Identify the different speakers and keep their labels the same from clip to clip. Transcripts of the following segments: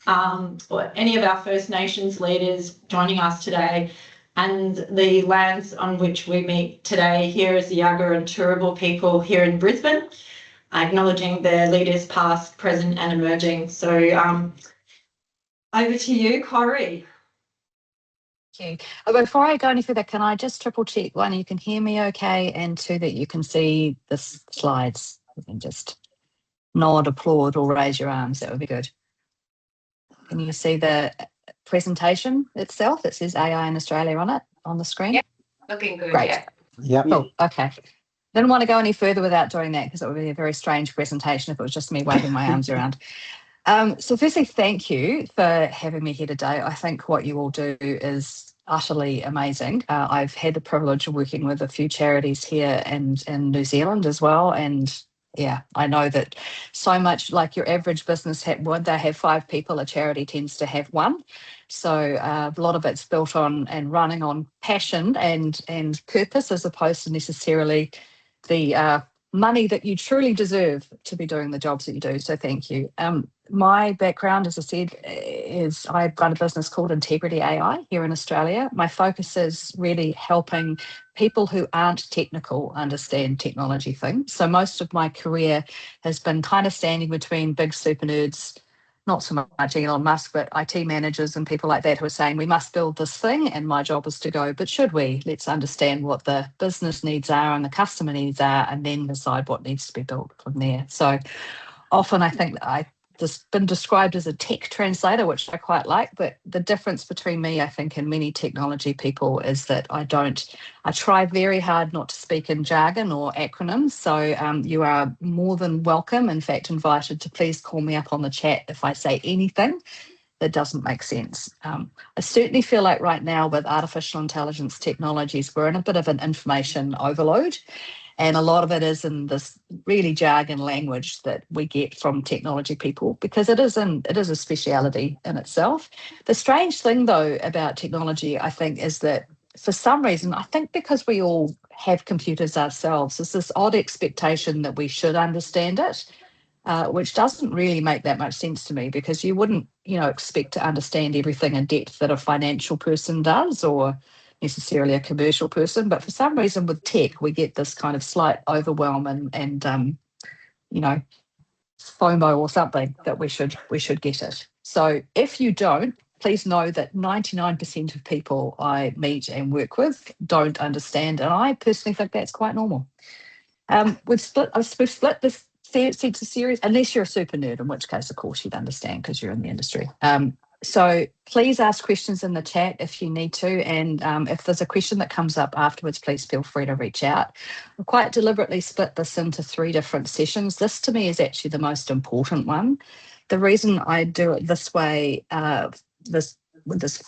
Speaker 1: or any of our First Nations leaders joining us today, and the lands on which we meet today here as the Yagara and Turrbal people here in Brisbane, acknowledging their leaders past, present and emerging. So over to you, Corrie.
Speaker 2: Thank you. Before I go any further, can I just triple check, one, you can hear me okay, and two, that you can see the slides? You can just nod, applaud or raise your arms, that would be good. Can you see the presentation itself? It says AI in Australia on it, on the screen?
Speaker 3: Yep, looking good.
Speaker 2: Great.
Speaker 3: Yeah.
Speaker 2: Cool. Okay. Didn't want to go any further without doing that, because it would be a very strange presentation if it was just me waving my arms around. So firstly, thank you for having me here today. I think what you all do is utterly amazing. I've had the privilege of working with a few charities here and in New Zealand as well, and yeah, I know that so much like your average business, would they have 5 people, a charity tends to have 1. So a lot of it's built on and running on passion and purpose, as opposed to necessarily the money that you truly deserve to be doing the jobs that you do. So thank you. My background, as I said, is I run a business called Integrity AI here in Australia. My focus is really helping people who aren't technical understand technology things. So most of my career has been kind of standing between big super nerds, not so much Elon Musk, but IT managers and people like that who are saying, we must build this thing, and my job is to go, but should we? Let's understand what the business needs are and the customer needs are, and then decide what needs to be built from there. So often I think I've just been described as a tech translator, which I quite like, but the difference between me, I think, and many technology people is that I try very hard not to speak in jargon or acronyms. So you are more than welcome, in fact, invited to please call me up on the chat if I say anything that doesn't make sense. I certainly feel like right now with artificial intelligence technologies, we're in a bit of an information overload. And a lot of it is in this really jargon language that we get from technology people, because it is a speciality in itself. The strange thing, though, about technology, I think, is that for some reason, I think because we all have computers ourselves, there's this odd expectation that we should understand it, which doesn't really make that much sense to me, because you wouldn't, expect to understand everything in depth that a financial person does, or necessarily a commercial person. But for some reason with tech, we get this kind of slight overwhelm and FOMO or something that we should get it. So if you don't, please know that 99% of people I meet and work with don't understand, and I personally think that's quite normal. We've split this sense of series, unless you're a super nerd, in which case, of course, you'd understand because you're in the industry. So please ask questions in the chat if you need to, and if there's a question that comes up afterwards, please feel free to reach out. I've quite deliberately split this into 3 different sessions. This, to me, is actually the most important one. The reason I do it this way, with this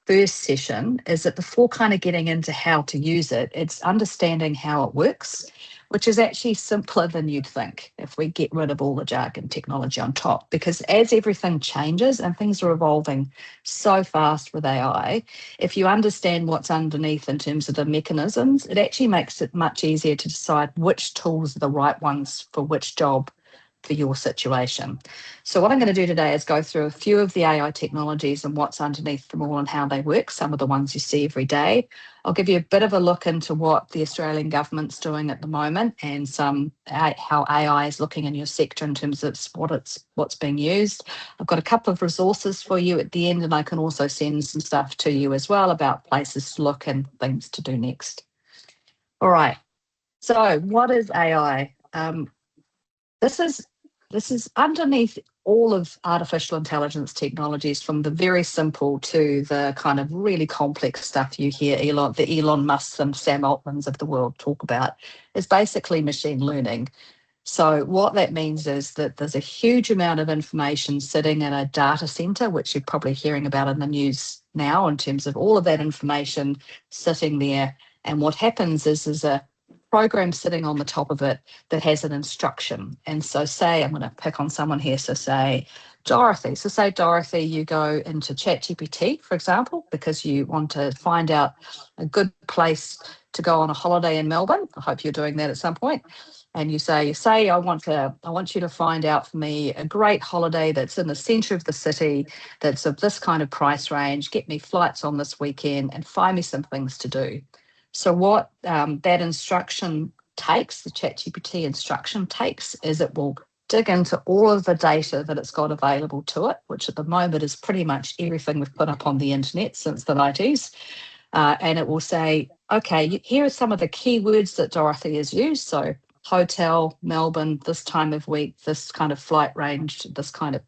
Speaker 2: first session, is that before kind of getting into how to use it, it's understanding how it works, which is actually simpler than you'd think if we get rid of all the jargon technology on top. Because as everything changes and things are evolving so fast with AI, if you understand what's underneath in terms of the mechanisms, it actually makes it much easier to decide which tools are the right ones for which job for your situation. So what I'm going to do today is go through a few of the AI technologies and what's underneath them all and how they work, some of the ones you see every day. I'll give you a bit of a look into what the Australian government's doing at the moment, and how AI is looking in your sector in terms of what's being used. I've got a couple of resources for you at the end, and I can also send some stuff to you as well about places to look and things to do next. All right, so what is AI? This is underneath all of artificial intelligence technologies, from the very simple to the kind of really complex stuff you hear the Elon Musk and Sam Altmans of the world talk about, is basically machine learning. So what that means is that there's a huge amount of information sitting in a data center, which you're probably hearing about in the news now, in terms of all of that information sitting there. And what happens is there's a program sitting on the top of it that has an instruction. And so say, I'm going to pick on someone here. So say Dorothy. So say, Dorothy, you go into ChatGPT, for example, because you want to find out a good place to go on a holiday in Melbourne. I hope you're doing that at some point. and you say, I want you to find out for me a great holiday that's in the centre of the city, that's of this kind of price range, get me flights on this weekend and find me some things to do. So what that instruction takes, the ChatGPT instruction takes, is it will dig into all of the data that it's got available to it, which at the moment is pretty much everything we've put up on the internet since the 90s. And it will say, okay, here are some of the keywords that Dorothy has used. So hotel, Melbourne, this time of week, this kind of flight range, this kind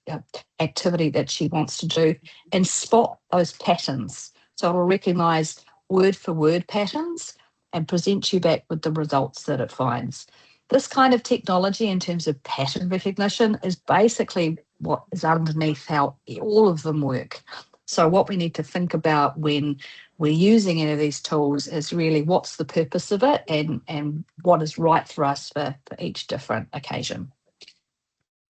Speaker 2: of activity that she wants to do, and spot those patterns. So it will recognise word for word patterns and present you back with the results that it finds. This kind of technology in terms of pattern recognition is basically what is underneath how all of them work. So what we need to think about when we're using any of these tools is really what's the purpose of it and what is right for us for each different occasion.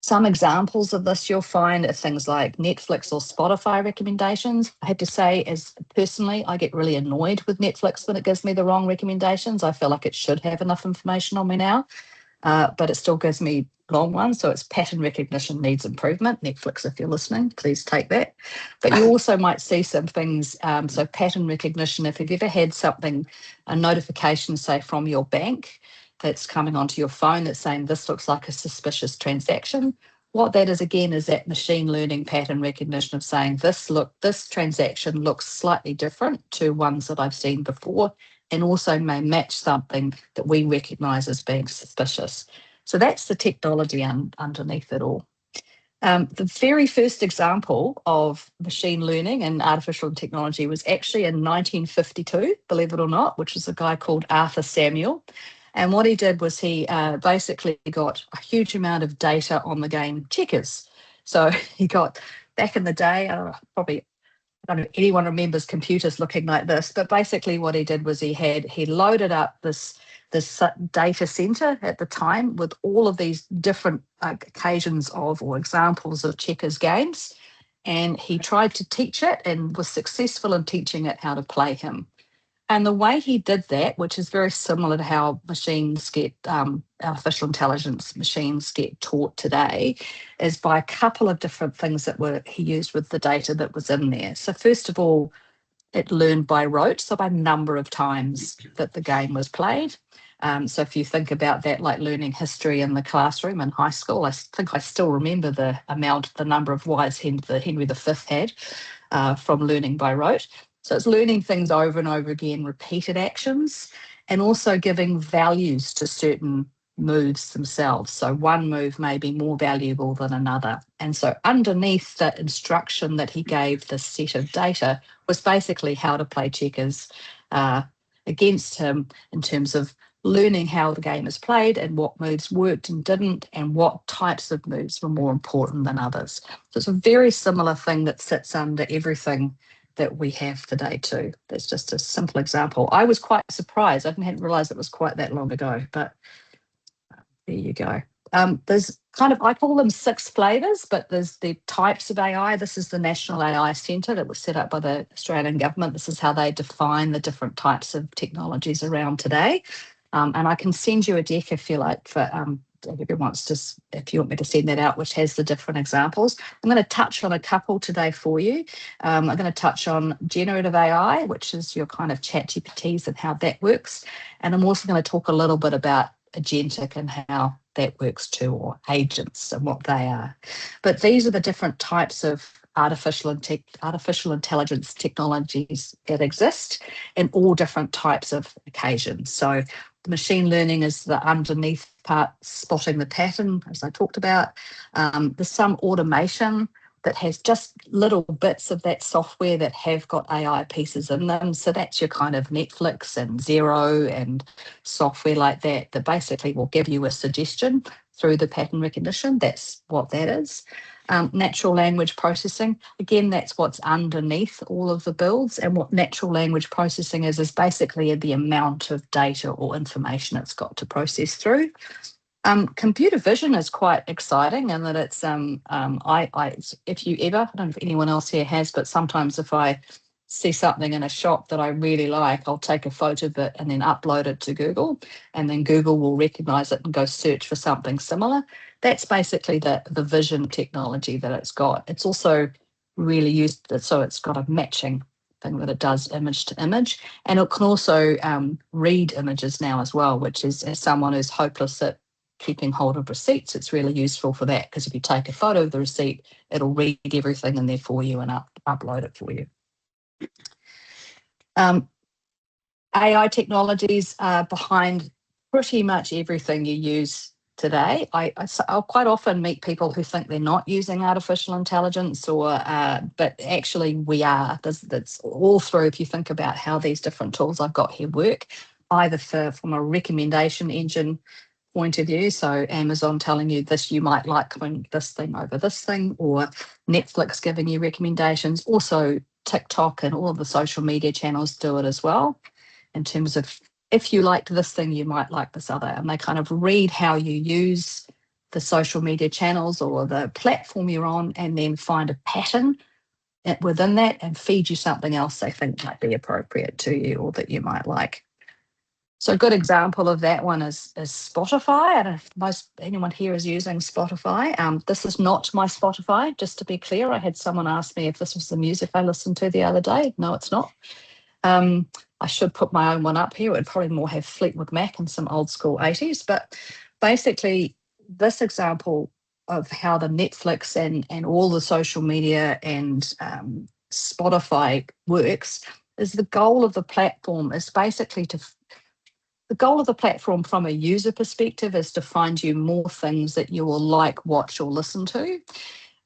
Speaker 2: Some examples of this you'll find are things like Netflix or Spotify recommendations. I have to say, as personally, I get really annoyed with Netflix when it gives me the wrong recommendations. I feel like it should have enough information on me now, but it still gives me long ones. So its pattern recognition needs improvement. Netflix, if you're listening, please take that. But you also might see some things. So pattern recognition, if you've ever had something, a notification, say from your bank, that's coming onto your phone that's saying this looks like a suspicious transaction. What that is, again, is that machine learning pattern recognition of saying this transaction looks slightly different to ones that I've seen before, and also may match something that we recognise as being suspicious. So that's the technology underneath it all. The very first example of machine learning and artificial technology was actually in 1952, believe it or not, which was a guy called Arthur Samuel. And what he did was he basically got a huge amount of data on the game checkers. So he got, back in the day, probably, I don't know if anyone remembers computers looking like this, but basically what he did was he loaded up this data center at the time with all of these different occasions of or examples of checkers games. And he tried to teach it and was successful in teaching it how to play him. And the way he did that, which is very similar to how machines get, artificial intelligence machines get taught today, is by a couple of different things that he used with the data that was in there. So first of all, it learned by rote, so by number of times that the game was played. So if you think about that, like learning history in the classroom in high school, I think I still remember the number of wives Henry V had from learning by rote. So it's learning things over and over again, repeated actions, and also giving values to certain moves themselves. So one move may be more valuable than another. And so underneath the instruction that he gave this set of data was basically how to play checkers against him in terms of learning how the game is played and what moves worked and didn't, and what types of moves were more important than others. So it's a very similar thing that sits under everything that we have today too. That's just a simple example. I was quite surprised. I hadn't realised it was quite that long ago, but there you go. There's I call them 6 flavours, but there's the types of AI. This is the National AI Centre that was set up by the Australian government. This is how they define the different types of technologies around today. And I can send you a deck if you like for if you want me to send that out, which has the different examples. I'm going to touch on a couple today for you. I'm going to touch on generative AI, which is your kind of ChatGPTs and how that works. And I'm also going to talk a little bit about agentic and how that works too, or agents and what they are. But these are the different types of artificial intelligence technologies that exist in all different types of occasions. So machine learning is the underneath part, spotting the pattern, as I talked about. There's some automation that has just little bits of that software that have got AI pieces in them. So that's your kind of Netflix and Xero and software like that basically will give you a suggestion through the pattern recognition. That's what that is. Natural language processing, again, that's what's underneath all of the builds. And what natural language processing is basically the amount of data or information it's got to process through. Computer vision is quite exciting in that it's, if you ever, I don't know if anyone else here has, but sometimes if I see something in a shop that I really like, I'll take a photo of it and then upload it to Google, and then Google will recognize it and go search for something similar. That's basically the vision technology that it's got. It's also really used, so it's got a matching thing that it does image to image, and it can also read images now as well, which is, as someone who's hopeless at keeping hold of receipts, it's really useful for that, because if you take a photo of the receipt, it'll read everything in there for you and upload it for you. AI technologies are behind pretty much everything you use today. I'll quite often meet people who think they're not using artificial intelligence, but actually we are. That's all through, if you think about how these different tools I've got here work, either from a recommendation engine point of view, so Amazon telling you this, you might like this thing over this thing, or Netflix giving you recommendations. Also TikTok and all of the social media channels do it as well, in terms of, if you liked this thing, you might like this other. And they kind of read how you use the social media channels or the platform you're on, and then find a pattern within that and feed you something else they think might be appropriate to you or that you might like. So a good example of that one is Spotify. I don't know if anyone here is using Spotify. This is not my Spotify, just to be clear. I had someone ask me if this was the music I listened to the other day. No, it's not. I should put my own one up here. It would probably more have Fleetwood Mac and some old school 80s. But basically, this example of how the Netflix and all the social media and Spotify works is, the goal of the platform is basically the goal of the platform from a user perspective is to find you more things that you will like, watch, or listen to.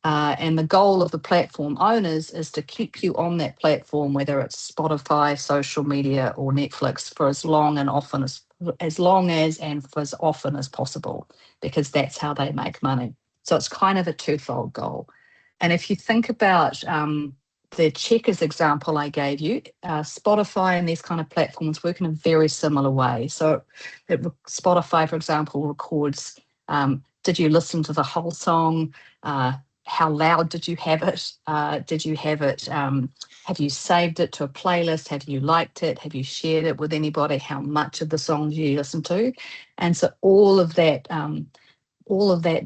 Speaker 2: And the goal of the platform owners is to keep you on that platform, whether it's Spotify, social media, or Netflix, for as long and for as often as possible, because that's how they make money. So it's kind of a twofold goal. And if you think about the Checkers example I gave you, Spotify and these kind of platforms work in a very similar way. So Spotify, for example, records, did you listen to the whole song? How loud did you have it? Have you saved it to a playlist? Have you liked it? Have you shared it with anybody? How much of the song do you listen to? And so all of that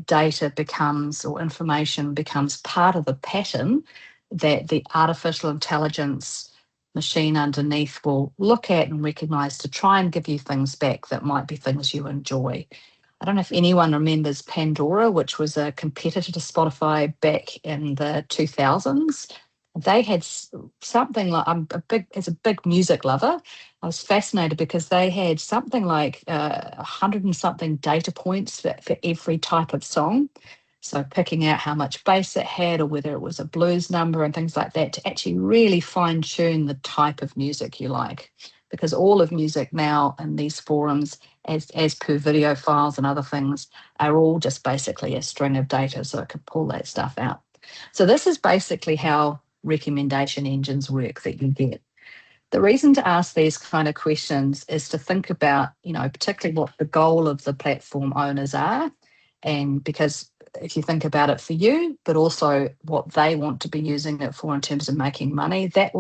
Speaker 2: data becomes, or information becomes, part of the pattern that the artificial intelligence machine underneath will look at and recognize to try and give you things back that might be things you enjoy. I don't know if anyone remembers Pandora, which was a competitor to Spotify back in the 2000s. They had something like, as a big music lover, I was fascinated because they had something like 100 and something data points for every type of song. So picking out how much bass it had, or whether it was a blues number and things like that, to actually really fine tune the type of music you like. Because all of music now in these forums, as per video files and other things, are all just basically a string of data, so it can pull that stuff out. So this is basically how recommendation engines work that you get. The reason to ask these kind of questions is to think about, particularly what the goal of the platform owners are, and because if you think about it for you, but also what they want to be using it for in terms of making money, that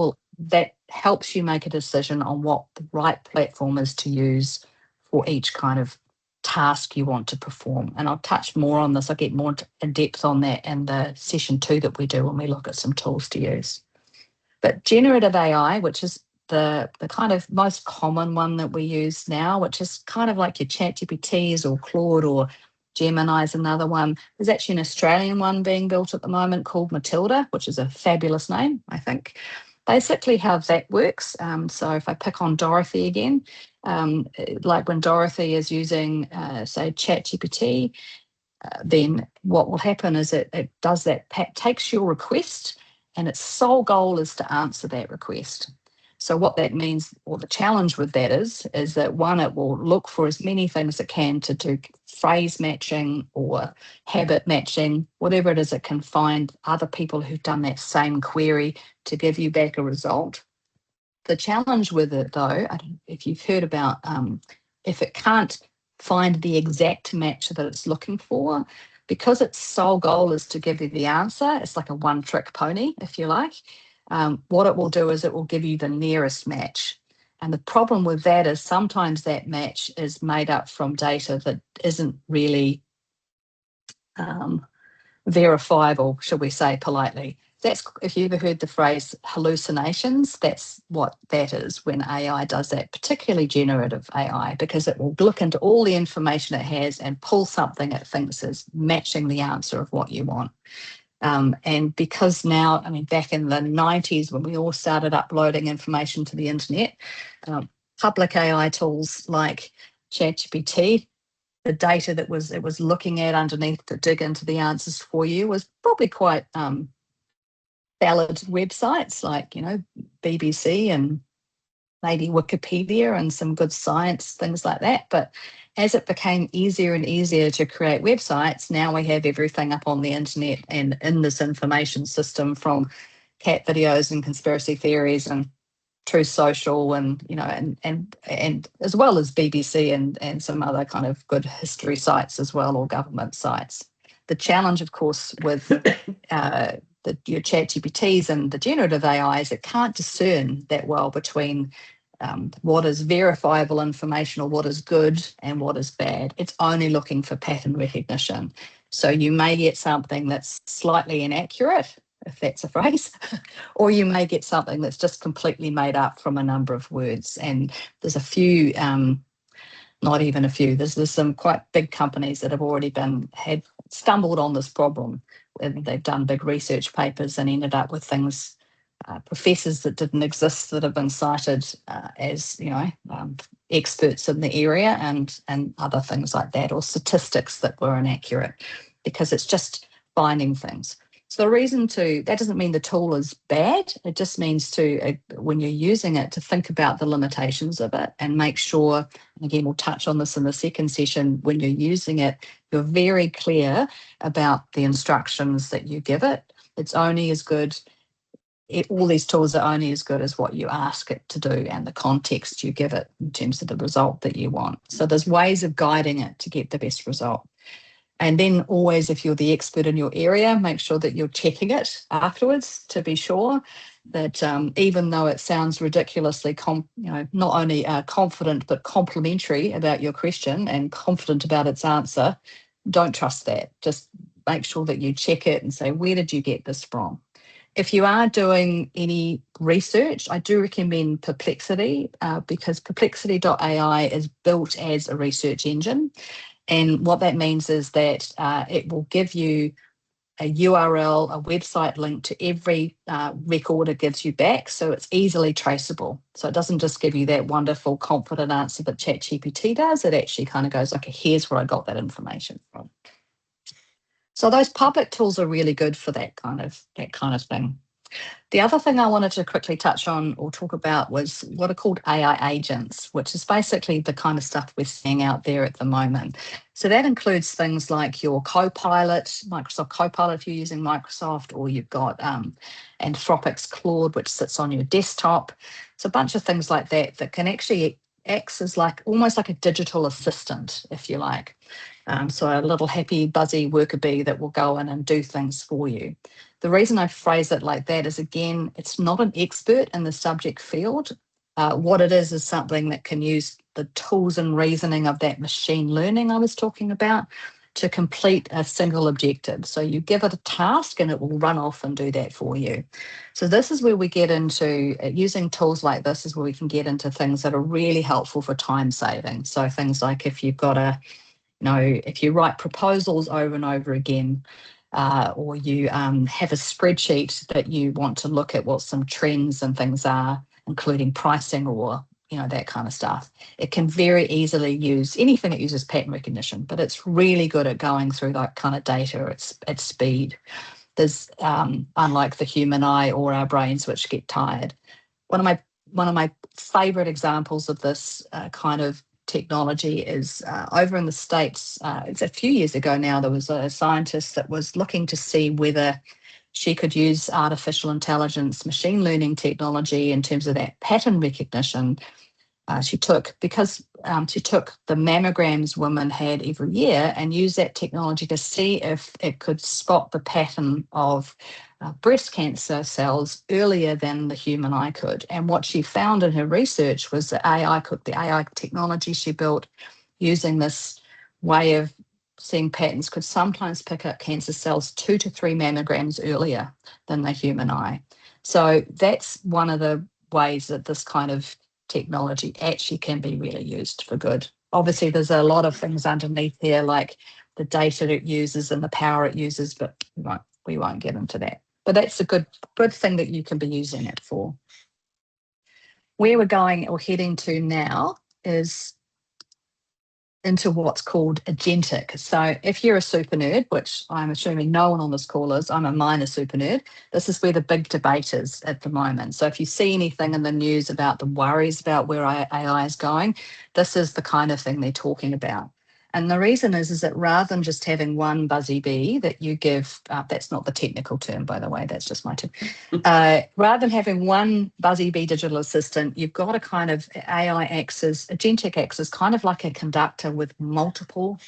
Speaker 2: helps you make a decision on what the right platform is to use for each kind of task you want to perform. And I'll touch more on this. I'll get more in depth on that in the session 2 that we do when we look at some tools to use. But generative AI, which is the kind of most common one that we use now, which is kind of like your ChatGPTs or Claude or Gemini is another one. There's actually an Australian one being built at the moment called Matilda, which is a fabulous name, I think. Basically how that works, so if I pick on Dorothy again, like when Dorothy is using, say, ChatGPT, then what will happen is it does that, takes your request, and its sole goal is to answer that request. So what that means, or the challenge with that is that one, it will look for as many things it can to do phrase matching or habit matching, whatever it is, it can find other people who've done that same query to give you back a result. The challenge with it, though, I don't know if you've heard about, if it can't find the exact match that it's looking for, because its sole goal is to give you the answer, it's like a one-trick pony, if you like. what it will do is it will give you the nearest match. And the problem with that is sometimes that match is made up from data that isn't really verifiable, shall we say politely. That's, if you ever heard the phrase hallucinations, that's what that is when AI does that, particularly generative AI, because it will look into all the information it has and pull something it thinks is matching the answer of what you want. And because now, I mean, back in the 90s when we all started uploading information to the internet, public AI tools like ChatGPT, the data that it was looking at underneath to dig into the answers for you was probably quite valid websites like, BBC and maybe Wikipedia and some good science, things like that. But as it became easier and easier to create websites, now we have everything up on the internet and in this information system, from cat videos and conspiracy theories and True Social, and and as well as BBC and some other kind of good history sites as well, or government sites. The challenge, of course, with your ChatGPTs and the generative AI is it can't discern that well between what is verifiable information or what is good and what is bad. It's only looking for pattern recognition. So you may get something that's slightly inaccurate, if that's a phrase, or you may get something that's just completely made up from a number of words. And there's a few, not even a few, there's some quite big companies that have already had stumbled on this problem. And they've done big research papers and ended up with things, professors that didn't exist that have been cited as, experts in the area, and other things like that, or statistics that were inaccurate, because it's just finding things. So the reason that doesn't mean the tool is bad. It just means when you're using it, to think about the limitations of it and make sure, and again, we'll touch on this in the second session, when you're using it, you're very clear about the instructions that you give it. It's only as good, all these tools are only as good as what you ask it to do and the context you give it in terms of the result that you want. So there's ways of guiding it to get the best result. And then always, if you're the expert in your area, make sure that you're checking it afterwards to be sure that even though it sounds ridiculously, not only confident but complimentary about your question and confident about its answer, don't trust that. Just make sure that you check it and say, where did you get this from? If you are doing any research, I do recommend Perplexity, because perplexity.ai is built as a research engine. And what that means is that it will give you a URL, a website link to every record it gives you back, so it's easily traceable. So it doesn't just give you that wonderful, confident answer that ChatGPT does. It actually kind of goes, okay, here's where I got that information from. So those public tools are really good for that kind of thing. The other thing I wanted to quickly touch on or talk about was what are called AI agents, which is basically the kind of stuff we're seeing out there at the moment. So that includes things like your Copilot, Microsoft Copilot if you're using Microsoft, or you've got Anthropic's Claude, which sits on your desktop. It's a bunch of things like that can actually act as almost like a digital assistant, if you like. So a little happy, buzzy worker bee that will go in and do things for you. The reason I phrase it like that is, again, it's not an expert in the subject field. What it is something that can use the tools and reasoning of that machine learning I was talking about to complete a single objective. So you give it a task and it will run off and do that for you. So this is where we get into, using tools like this is where we can get into things that are really helpful for time saving. So things like if you've got if you write proposals over and over again, or you have a spreadsheet that you want to look at what some trends and things are, including pricing or that kind of stuff. It can very easily use anything that uses pattern recognition, but it's really good at going through that kind of data at speed. There's unlike the human eye or our brains, which get tired. One of my favorite examples of this kind of technology is over in the States. It's a few years ago now. There was a scientist that was looking to see whether she could use artificial intelligence, machine learning technology in terms of that pattern recognition She took the mammograms women had every year and used that technology to see if it could spot the pattern of breast cancer cells earlier than the human eye could. And what she found in her research was the AI technology she built using this way of seeing patterns could sometimes pick up cancer cells 2 to 3 mammograms earlier than the human eye. So that's one of the ways that this kind of technology actually can be really used for good. Obviously, there's a lot of things underneath here, like the data it uses and the power it uses, but we won't get into that. But that's a good thing that you can be using it for. Where we're going or heading to now is into what's called agentic. So if you're a super nerd, which I'm assuming no one on this call is, I'm a minor super nerd, this is where the big debate is at the moment. So if you see anything in the news about the worries about where AI is going, this is the kind of thing they're talking about. And the reason is that rather than just having one buzzy bee that you give, that's not the technical term, by the way, that's just my term. Rather than having one buzzy bee digital assistant, you've got a kind of agentic acts as kind of like a conductor with multiple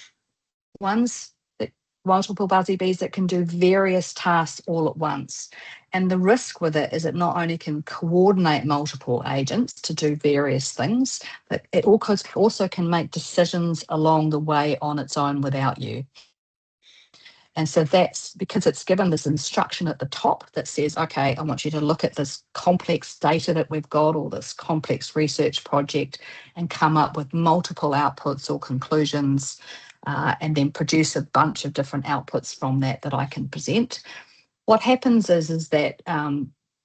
Speaker 2: buzzy bees that can do various tasks all at once. And the risk with it is it not only can coordinate multiple agents to do various things, but it also can make decisions along the way on its own without you. And so that's because it's given this instruction at the top that says, okay, I want you to look at this complex data that we've got, or this complex research project, and come up with multiple outputs or conclusions, and then produce a bunch of different outputs from that I can present. What happens is that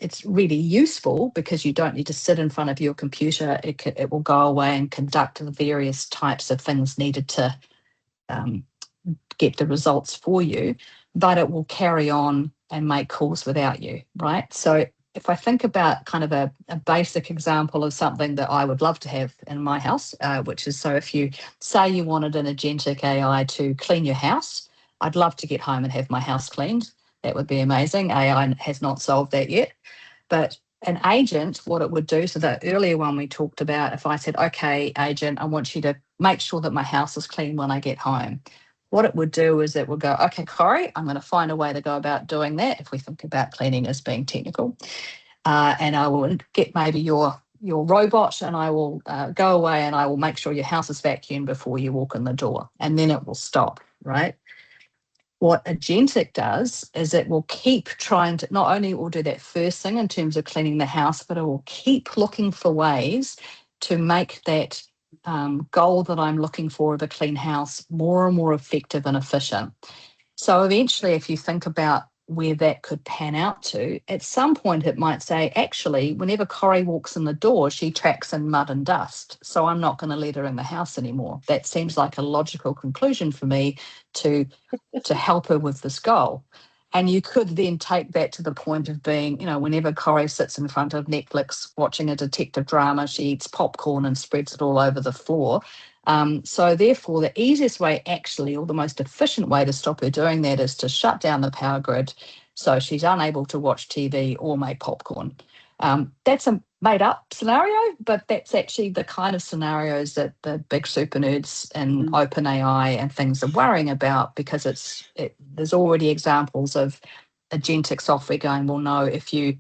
Speaker 2: it's really useful because you don't need to sit in front of your computer. It will go away and conduct the various types of things needed to get the results for you, but it will carry on and make calls without you, right? So if I think about kind of a basic example of something that I would love to have in my house, which is, so if you say you wanted an agentic AI to clean your house, I'd love to get home and have my house cleaned. That would be amazing. AI has not solved that yet. But an agent, what it would do, so the earlier one we talked about, if I said, okay, agent, I want you to make sure that my house is clean when I get home. What it would do is it would go, okay, Corrie, I'm going to find a way to go about doing that, if we think about cleaning as being technical. And I will get maybe your robot, and I will go away and I will make sure your house is vacuumed before you walk in the door. And then it will stop, right? What agentic does is it will keep trying to, not only will do that first thing in terms of cleaning the house, but it will keep looking for ways to make that goal that I'm looking for of a clean house more and more effective and efficient. So eventually, if you think about where that could pan out to, at some point it might say, actually, whenever Corrie walks in the door, she tracks in mud and dust, so I'm not going to let her in the house anymore. That seems like a logical conclusion for me to help her with this goal. And you could then take that to the point of being, whenever Corrie sits in front of Netflix watching a detective drama, she eats popcorn and spreads it all over the floor. So therefore, the easiest way actually, or the most efficient way to stop her doing that, is to shut down the power grid so she's unable to watch TV or make popcorn. That's a made up scenario, but that's actually the kind of scenarios that the big super nerds in OpenAI and things are worrying about, because there's already examples of agentic software going, well, no, if you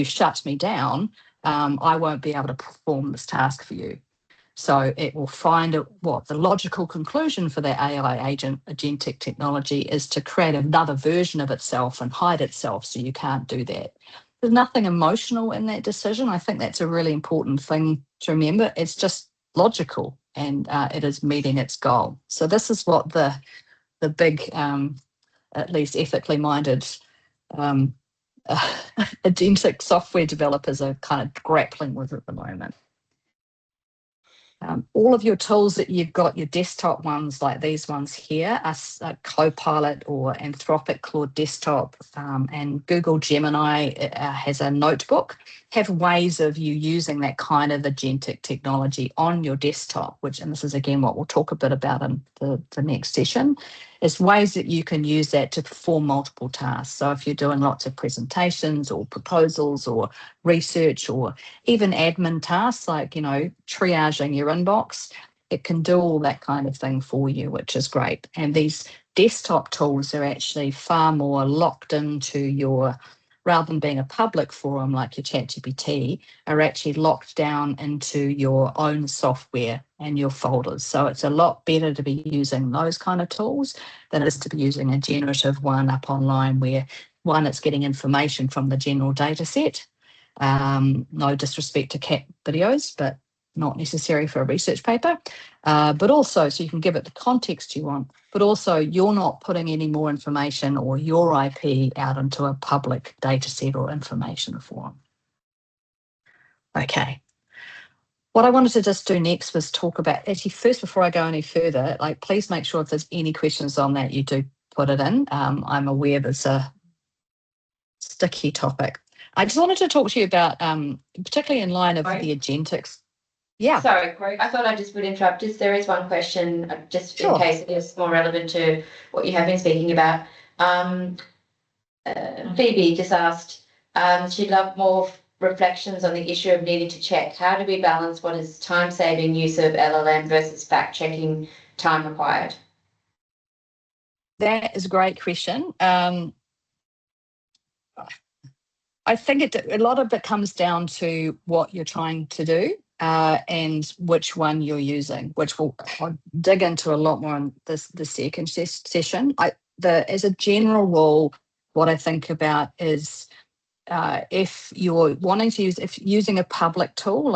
Speaker 2: shut me down, I won't be able to perform this task for you. So it will find what the logical conclusion for that AI agentic technology is, to create another version of itself and hide itself so you can't do that. There's nothing emotional in that decision. I think that's a really important thing to remember. It's just logical, and it is meeting its goal. So this is what the big, at least ethically minded, agentic software developers are kind of grappling with at the moment. All of your tools that you've got, your desktop ones like these ones here, are Copilot or Anthropic Claude Desktop, and Google Gemini has a notebook, have ways of you using that kind of agentic technology on your desktop, and this is again what we'll talk a bit about in the next session. is ways that you can use that to perform multiple tasks. So if you're doing lots of presentations or proposals or research or even admin tasks like, triaging your inbox, it can do all that kind of thing for you, which is great. And these desktop tools are actually far more locked into rather than being a public forum like your ChatGPT, are actually locked down into your own software and your folders. So it's a lot better to be using those kind of tools than it is to be using a generative one up online where, one, it's getting information from the general data set. No disrespect to cat videos, but not necessary for a research paper. But also, so you can give it the context you want, but also you're not putting any more information or your IP out into a public data set or information forum. Okay. What I wanted to just do next was talk about, actually first, before I go any further, please make sure if there's any questions on that, you do put it in. I'm aware there's a sticky topic. I just wanted to talk to you about, particularly in line of the agentics. Yeah.
Speaker 3: Sorry, Corrie. I thought I just would interrupt. There is one question, just in case it is more relevant to what you have been speaking about. Phoebe just asked, she'd love more reflections on the issue of needing to check. How do we balance what is time-saving use of LLM versus fact-checking time required?
Speaker 2: That is a great question. I think a lot of it comes down to what you're trying to do and which one you're using, which I'll dig into a lot more in the second session. As a general rule, what I think about is if you're wanting to if using a public tool,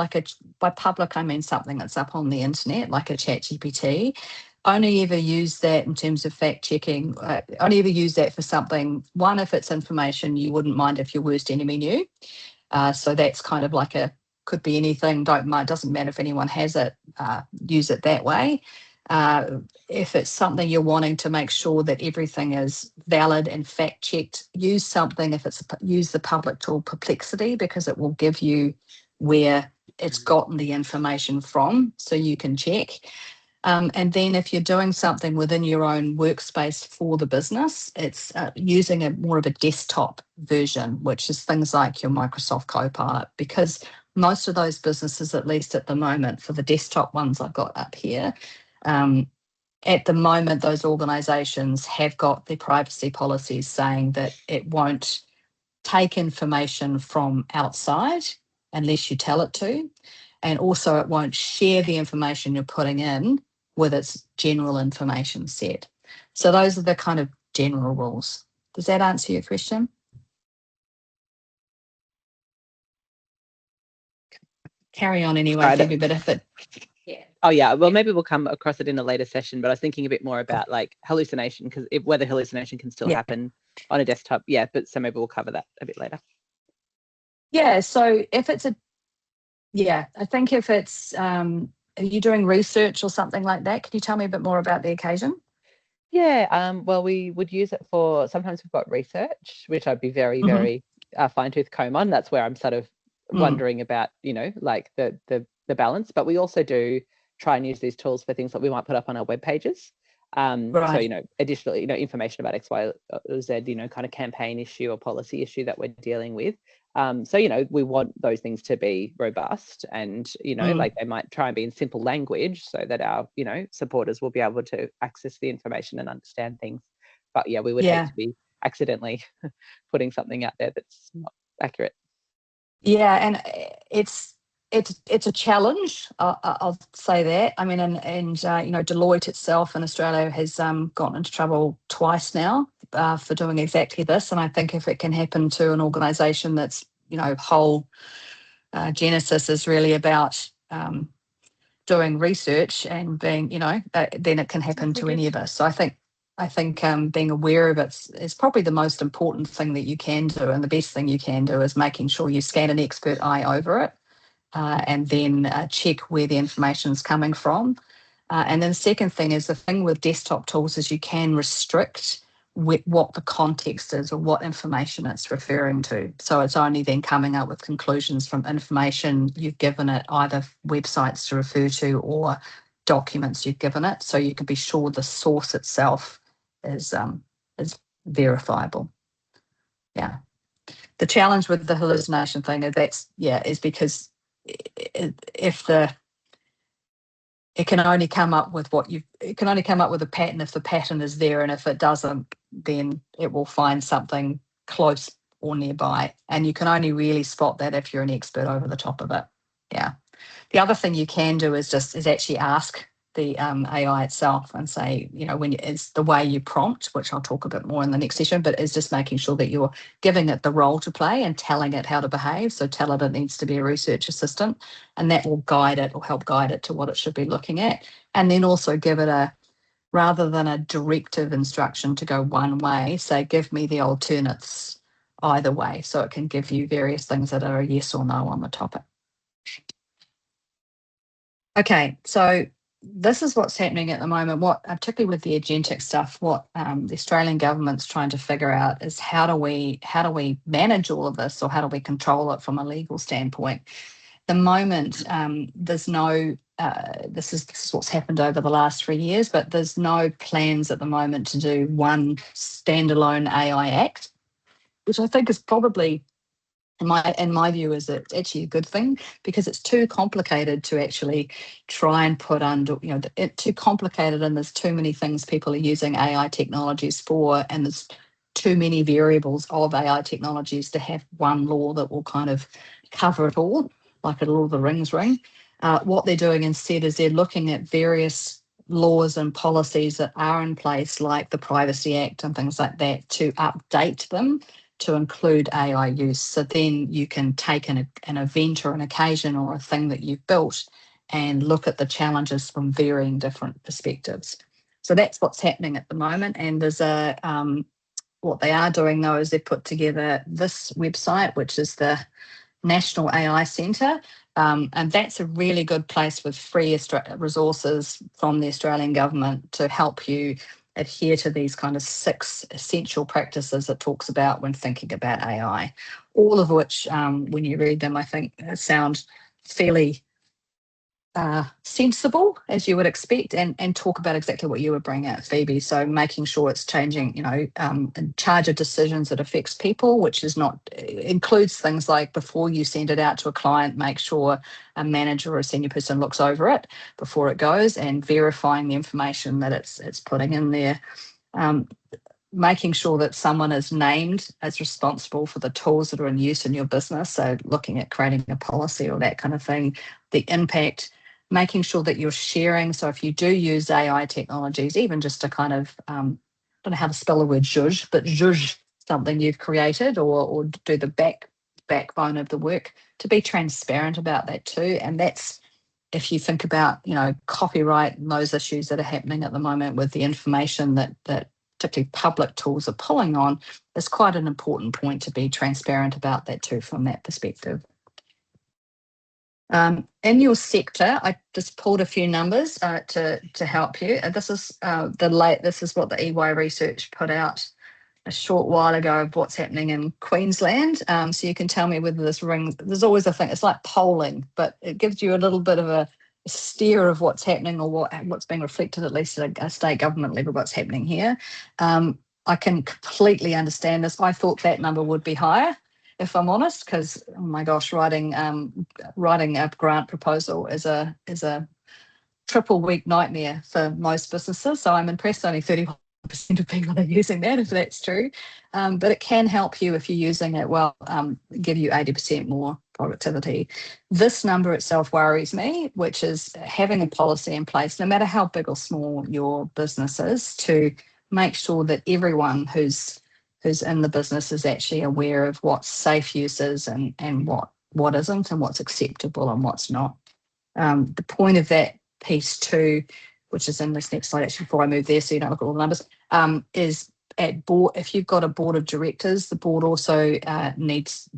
Speaker 2: by public I mean something that's up on the internet, like a ChatGPT, only ever use that in terms of fact checking. Only ever use that for something. One, if it's information you wouldn't mind if your worst enemy knew. So that's kind of could be anything. Doesn't matter if anyone has it. Use it that way. If it's something you're wanting to make sure that everything is valid and fact checked, use something. Use the public tool Perplexity, because it will give you where it's gotten the information from, so you can check. And then if you're doing something within your own workspace for the business, it's using more of a desktop version, which is things like your Microsoft Copilot, because most of those businesses, at least at the moment, for the desktop ones I've got up here, at the moment, those organisations have got their privacy policies saying that it won't take information from outside unless you tell it to. And also it won't share the information you're putting in with its general information set. So those are the kind of general rules. Does that answer your question? Carry on anyway,
Speaker 4: Right.
Speaker 2: Phoebe, but if it...
Speaker 3: Yeah.
Speaker 4: Oh yeah, well maybe we'll come across it in a later session, but I was thinking a bit more about hallucination, because whether hallucination can still happen on a desktop. Yeah, but so maybe we'll cover that a bit later.
Speaker 2: Yeah, so if it's I think if it's, are you doing research or something like that? Can you tell me a bit more about the occasion?
Speaker 4: Yeah, well, we would use it for, sometimes we've got research, which I'd be very, very fine-tooth comb on. That's where I'm sort of wondering about, the balance. But we also do try and use these tools for things that we might put up on our web pages.
Speaker 2: Right.
Speaker 4: So, additionally, information about X, Y, Z, kind of campaign issue or policy issue that we're dealing with. So, we want those things to be robust and, they might try and be in simple language so that our, supporters will be able to access the information and understand things. But yeah, we would hate to be accidentally putting something out there that's not accurate.
Speaker 2: Yeah, and it's a challenge. I'll say that. I mean, and Deloitte itself in Australia has gotten into trouble twice now for doing exactly this. And I think if it can happen to an organisation that's whole genesis is really about doing research and being then it can happen to any of us. So I think being aware of it is probably the most important thing that you can do, and the best thing you can do is making sure you scan an expert eye over it. And then check where the information is coming from. And then the second thing is, the thing with desktop tools is you can restrict what the context is or what information it's referring to. So it's only then coming up with conclusions from information you've given it, either websites to refer to or documents you've given it. So you can be sure the source itself is verifiable. Yeah. The challenge with the hallucination thing is because it can only come up with a pattern if the pattern is there, and if it doesn't, then it will find something close or nearby, and you can only really spot that if you're an expert over the top of it. Yeah. The other thing you can do is actually ask the AI itself and say, when it's the way you prompt, which I'll talk a bit more in the next session, but it's just making sure that you're giving it the role to play and telling it how to behave. So tell it needs to be a research assistant, and that will guide it or help guide it to what it should be looking at. And then also give it rather than a directive instruction to go one way, say, give me the alternates either way. So it can give you various things that are a yes or no on the topic. Okay, so this is what's happening at the moment. Particularly with the agentic stuff, what the Australian government's trying to figure out is how do we manage all of this, or how do we control it from a legal standpoint? At the moment, there's no. This is what's happened over the last 3 years, but there's no plans at the moment to do one standalone AI Act, which I think is probably, in my view, is it's actually a good thing, because it's too complicated to actually try and put under, it's too complicated, and there's too many things people are using AI technologies for, and there's too many variables of AI technologies to have one law that will kind of cover it all, like a Lord of the Rings ring. What they're doing instead is they're looking at various laws and policies that are in place, like the Privacy Act and things like that, to update them to include AI use. So then you can take an event or an occasion or a thing that you've built and look at the challenges from varying different perspectives. So that's what's happening at the moment. And there's what they are doing, though, is they've put together this website, which is the National AI Centre. And that's a really good place with free resources from the Australian government to help you adhere to these kind of 6 essential practices it talks about when thinking about AI, all of which, when you read them, I think sound fairly sensible, as you would expect, and talk about exactly what you were bringing out, Phoebe. So making sure it's changing, in charge of decisions that affects people, which includes things like, before you send it out to a client, make sure a manager or a senior person looks over it before it goes, and verifying the information that it's putting in there. Making sure that someone is named as responsible for the tools that are in use in your business. So looking at creating a policy or that kind of thing, the impact, making sure that you're sharing. So if you do use AI technologies, even just to kind of, I don't know how to spell the word zhuzh, but zhuzh something you've created, or do the backbone of the work, to be transparent about that too. And that's, if you think about, copyright and those issues that are happening at the moment with the information that particularly public tools are pulling on, is quite an important point to be transparent about that too, from that perspective. In your sector, I just pulled a few numbers to help you. This is what the EY research put out a short while ago of what's happening in Queensland. So you can tell me whether this rings. There's always a thing. It's like polling, but it gives you a little bit of a steer of what's happening, or what's being reflected, at least at a state government level, what's happening here. I can completely understand this. I thought that number would be higher, if I'm honest, because, oh my gosh, writing a grant proposal is a triple week nightmare for most businesses. So I'm impressed only 31% of people are using that, if that's true. But it can help you if you're using it well, give you 80% more productivity. This number itself worries me, which is having a policy in place, no matter how big or small your business is, to make sure that everyone who's in the business is actually aware of what safe use is, and what isn't, and what's acceptable and what's not. The point of that piece too, which is in this next slide, actually, before I move there, so you don't look at all the numbers, is at board. If you've got a board of directors, the board also needs,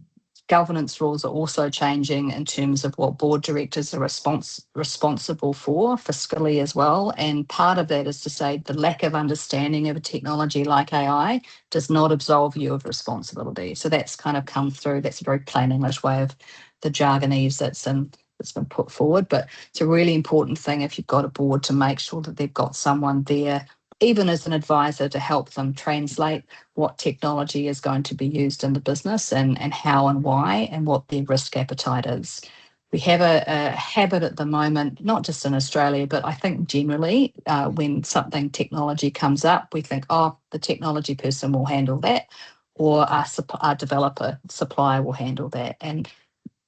Speaker 2: governance rules are also changing in terms of what board directors are responsible for fiscally as well. And part of that is to say the lack of understanding of a technology like AI does not absolve you of responsibility. So that's kind of come through. That's a very plain English way of the jargonese that's been put forward. But it's a really important thing, if you've got a board, to make sure that they've got someone there even as an advisor, to help them translate what technology is going to be used in the business and how and why and what their risk appetite is. We have a habit at the moment, not just in Australia, but I think generally when something technology comes up, we think, oh, the technology person will handle that, or our developer supplier will handle that. And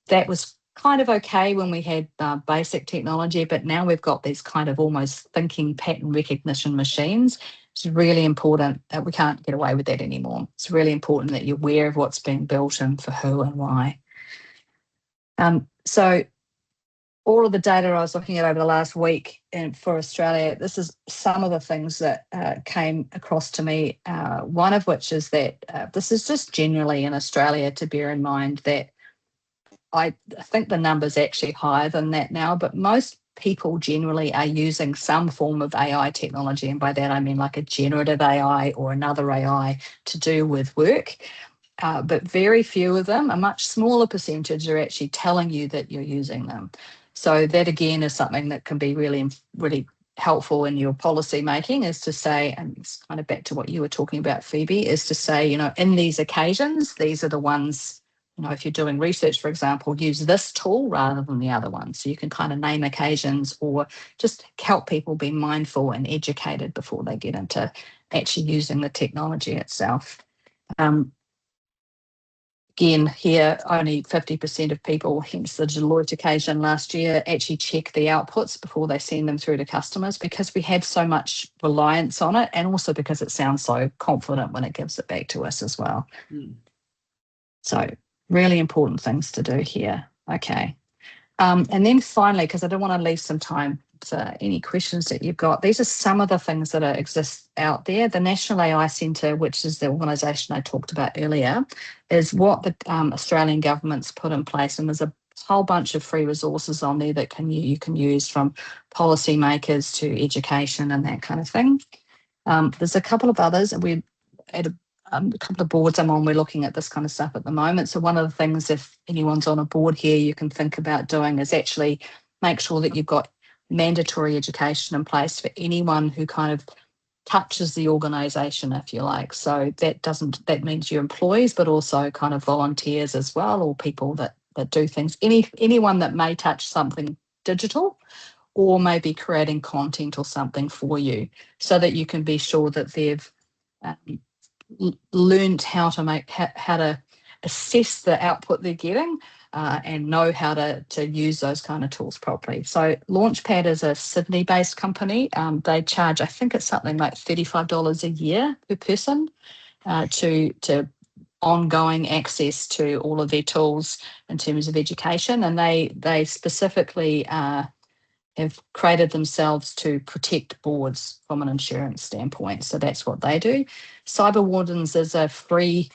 Speaker 2: that was kind of okay when we had basic technology, but now we've got these kind of almost thinking pattern recognition machines. It's really important that we can't get away with that anymore. It's really important that you're aware of what's being built and for who and why. So all of the data I was looking at over the last week and for Australia, this is some of the things that came across to me, one of which is that this is just generally in Australia to bear in mind that I think the number's actually higher than that now, but most people generally are using some form of AI technology. And by that, I mean like a generative AI or another AI to do with work. But very few of them, a much smaller percentage, are actually telling you that you're using them. So that again is something that can be really, really helpful in your policy making, is to say, and it's kind of back to what you were talking about, Phoebe, is to say, you know, in these occasions, these are the ones, you know, if you're doing research, for example, use this tool rather than the other one. So you can kind of name occasions or just help people be mindful and educated before they get into actually using the technology itself. Again, here, only 50% of people, hence the Deloitte occasion last year, actually check the outputs before they send them through to customers, because we have so much reliance on it, and also because it sounds so confident when it gives it back to us as well. So really important things to do here. Okay. And then finally, because I don't want to leave some time for any questions that you've got, these are some of the things that exist out there. The National AI Centre, which is the organisation I talked about earlier, is what the Australian government's put in place, and there's a whole bunch of free resources on there that you can use, from policymakers to education and that kind of thing. There's a couple of others, and we're at a couple of boards I'm on, we're looking at this kind of stuff at the moment. So one of the things, if anyone's on a board here, you can think about doing is actually make sure that you've got mandatory education in place for anyone who kind of touches the organisation, if you like. So that means your employees, but also kind of volunteers as well, or people that do things. Anyone that may touch something digital, or maybe creating content or something for you, so that you can be sure that they've learned how to assess the output they're getting and know how to use those kind of tools properly. So Launchpad is a Sydney-based company. They charge, I think it's something like $35 a year per person to ongoing access to all of their tools in terms of education, and they specifically have created themselves to protect boards from an insurance standpoint. So that's what they do. Cyber Wardens is a free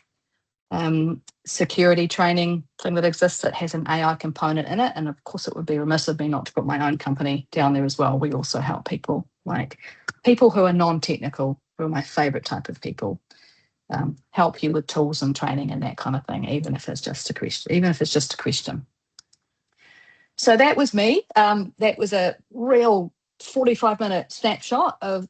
Speaker 2: security training thing that exists that has an AI component in it. And of course, it would be remiss of me not to put my own company down there as well. We also help people, like people who are non-technical, who are my favourite type of people, help you with tools and training and that kind of thing, even if it's just a question. So that was me. That was a real 45-minute snapshot of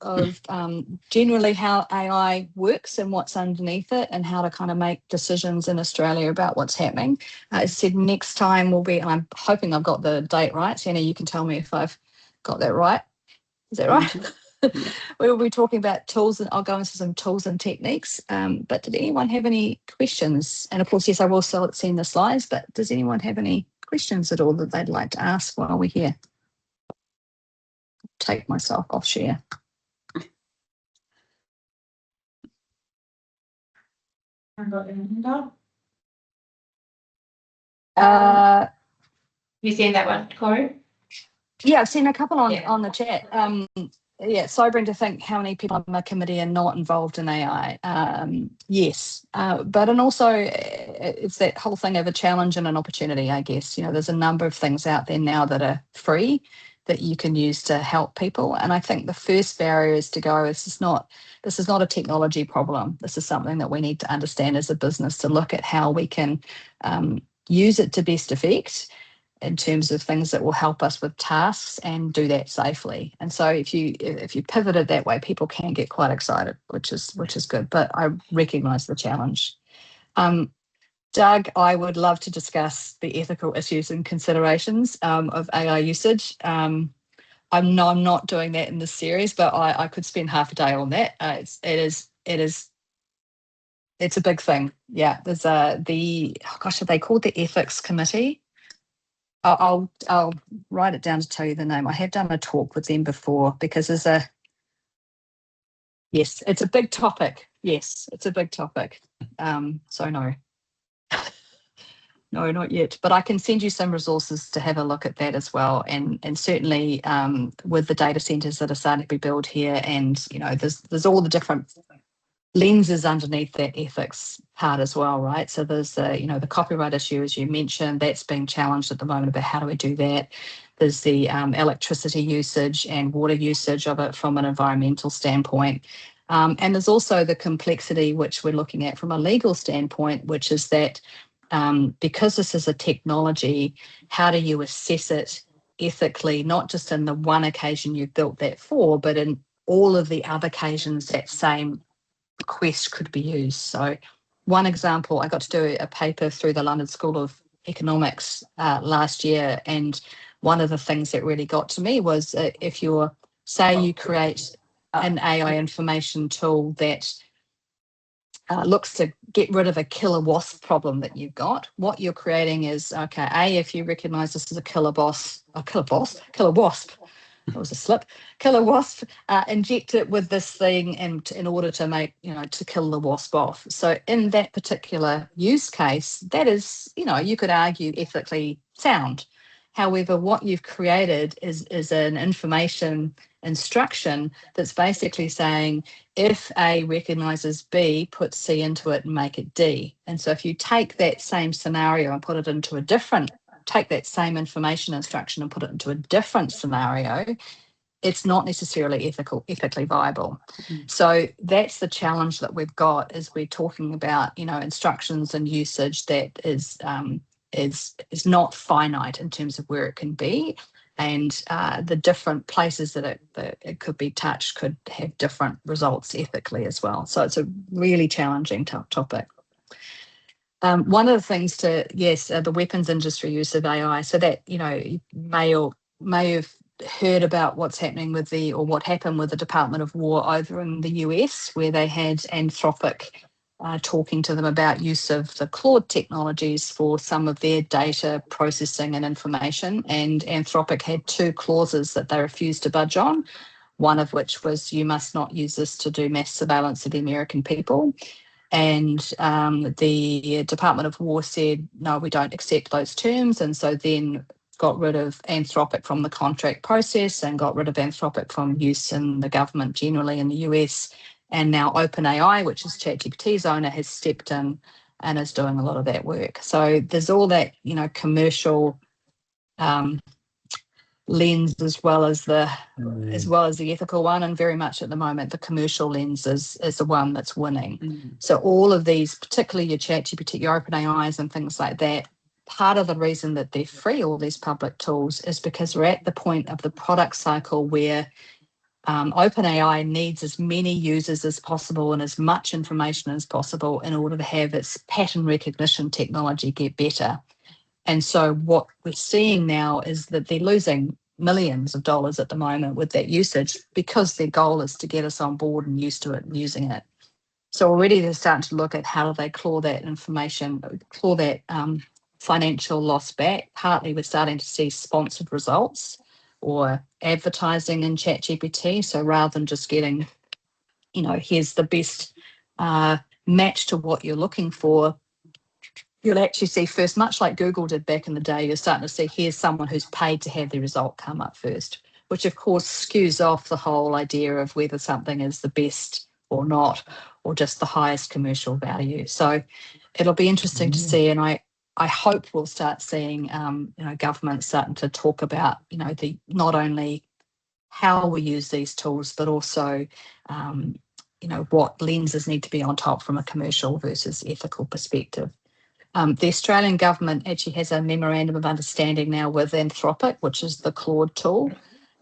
Speaker 2: generally how AI works and what's underneath it, and how to kind of make decisions in Australia about what's happening. As I said, next time will be, and I'm hoping I've got the date right. Sienna, you can tell me if I've got that right. Is that right? Mm-hmm. We will be talking about tools, and I'll go into some tools and techniques. But did anyone have any questions? And of course, yes, I will send the slides, but does anyone have any questions at all that they'd like to ask while we're here? Take myself off share.
Speaker 3: Have you seen that one, Corrie?
Speaker 2: Yeah, I've seen a couple on the chat. Yeah, sobering to think how many people on my committee are not involved in AI. Yes, but and also it's that whole thing of a challenge and an opportunity, I guess. You know, there's a number of things out there now that are free that you can use to help people. And I think the first barrier is to go, this is not a technology problem. This is something that we need to understand as a business, to look at how we can use it to best effect. in terms of things that will help us with tasks and do that safely. And so if you pivot it that way, people can get quite excited, which is good. But I recognise the challenge. Doug, I would love to discuss the ethical issues and considerations of AI usage. I'm not doing that in this series, but I could spend half a day on that. It's a big thing. Yeah, there's are they called the ethics committee? I'll write it down to tell you the name. I have done a talk with them before because it's a big topic. Yes, it's a big topic. So no. No, not yet. But I can send you some resources to have a look at that as well. And certainly with the data centres that are starting to be built here, and there's all the different lenses underneath that ethics part as well, right? So there's the copyright issue, as you mentioned, that's being challenged at the moment about how do we do that. There's the electricity usage and water usage of it from an environmental standpoint. And there's also the complexity which we're looking at from a legal standpoint, which is that because this is a technology, how do you assess it ethically, not just in the one occasion you built that for, but in all of the other occasions that same request could be used. So one example, I got to do a paper through the London School of Economics last year, and one of the things that really got to me was if you create an AI information tool that looks to get rid of a killer wasp problem that you've got, what you're creating is, okay, if you recognise this as a killer wasp, that was a slip, killer wasp, inject it with this thing and in order to make, to kill the wasp off. So in that particular use case, that is, you could argue ethically sound. However, what you've created is an information instruction that's basically saying if A recognises B, put C into it and make it D. And so if you take that same scenario and put it into take that same information instruction and put it into a different scenario, it's not necessarily ethically viable. So that's the challenge that we've got, is we're talking about, instructions and usage that is not finite in terms of where it can be, and the different places that it could be touched could have different results ethically as well. So it's a really challenging topic. One of the things the weapons industry use of AI. So that, you may have heard about what's happening what happened with the Department of War over in the US, where they had Anthropic talking to them about use of the Claude technologies for some of their data processing and information. And Anthropic had 2 clauses that they refused to budge on, one of which was you must not use this to do mass surveillance of the American people. And the Department of War said, no, we don't accept those terms. And so then got rid of Anthropic from the contract process and got rid of Anthropic from use in the government generally in the US. And now OpenAI, which is ChatGPT's owner, has stepped in and is doing a lot of that work. So there's all that, commercial lens as well as the ethical one, and very much at the moment the commercial lens is the one that's winning. So all of these, particularly your ChatGPT, your OpenAIs and things like that, part of the reason that they're free, all these public tools, is because we're at the point of the product cycle where OpenAI needs as many users as possible and as much information as possible in order to have its pattern recognition technology get better. And so what we're seeing now is that they're losing millions of dollars at the moment with that usage, because their goal is to get us on board and used to it and using it. So already they're starting to look at how do they claw that financial loss back. Partly we're starting to see sponsored results or advertising in ChatGPT. So rather than just getting, here's the best match to what you're looking for, you'll actually see first, much like Google did back in the day, you're starting to see here's someone who's paid to have their result come up first, which of course skews off the whole idea of whether something is the best or not, or just the highest commercial value. So it'll be interesting to see, and I hope we'll start seeing governments starting to talk about the not only how we use these tools, but also what lenses need to be on top from a commercial versus ethical perspective. The Australian government actually has a memorandum of understanding now with Anthropic, which is the Claude tool,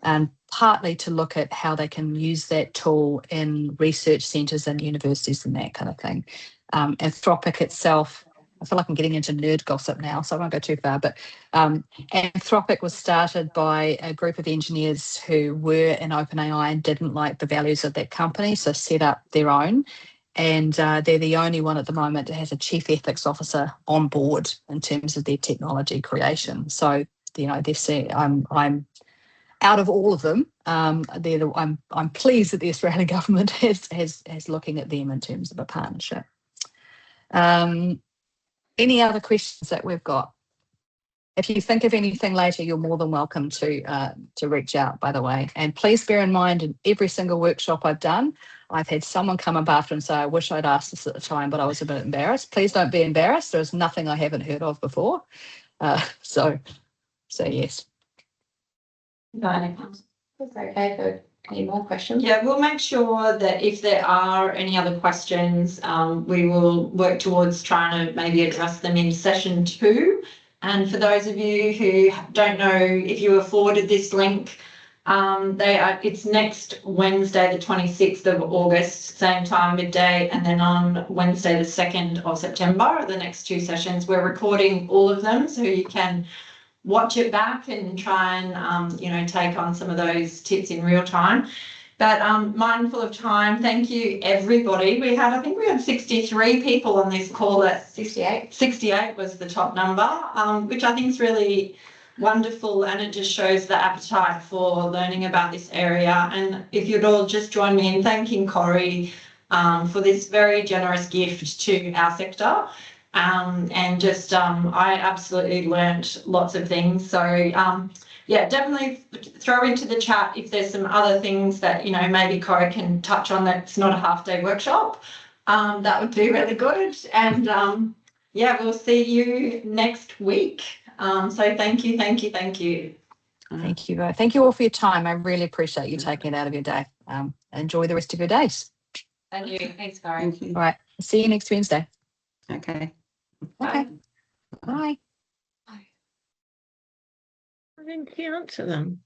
Speaker 2: and partly to look at how they can use that tool in research centres and universities and that kind of thing. Anthropic itself, I feel like I'm getting into nerd gossip now, so I won't go too far, but Anthropic was started by a group of engineers who were in OpenAI and didn't like the values of that company, so set up their own. And they're the only one at the moment that has a chief ethics officer on board in terms of their technology creation. So, you know, they're saying I'm out of all of them. I'm pleased that the Australian government has looking at them in terms of a partnership. Any other questions that we've got? If you think of anything later, you're more than welcome to reach out, by the way. And please bear in mind, in every single workshop I've done, I've had someone come up after and say, I wish I'd asked this at the time, but I was a bit embarrassed. Please don't be embarrassed. There's nothing I haven't heard of before. So yes.
Speaker 1: No.
Speaker 3: It's okay for any more questions.
Speaker 1: Yeah, we'll make sure that if there are any other questions, we will work towards trying to maybe address them in session 2. And for those of you who don't know, if you were forwarded this link, it's next Wednesday, the 26th of August, same time, midday, and then on Wednesday, the 2nd of September, the next 2 sessions. We're recording all of them, so you can watch it back and try and, take on some of those tips in real time. But mindful of time, thank you, everybody. I think we had 63 people on this call. 68 was the top number, which I think is really wonderful, and it just shows the appetite for learning about this area. And if you'd all just join me in thanking Corrie for this very generous gift to our sector. And just I absolutely learnt lots of things. So yeah, definitely throw into the chat if there's some other things that, maybe Corrie can touch on that's not a half-day workshop. That would be really good. And yeah, we'll see you next week. So thank you.
Speaker 2: Thank you both. Thank you all for your time. I really appreciate you taking it out of your day. Enjoy the rest of your days.
Speaker 3: Thank you. Thanks, Corrie.
Speaker 2: All right. See you next Wednesday.
Speaker 5: Okay.
Speaker 2: Okay. Bye.
Speaker 5: I didn't answer them.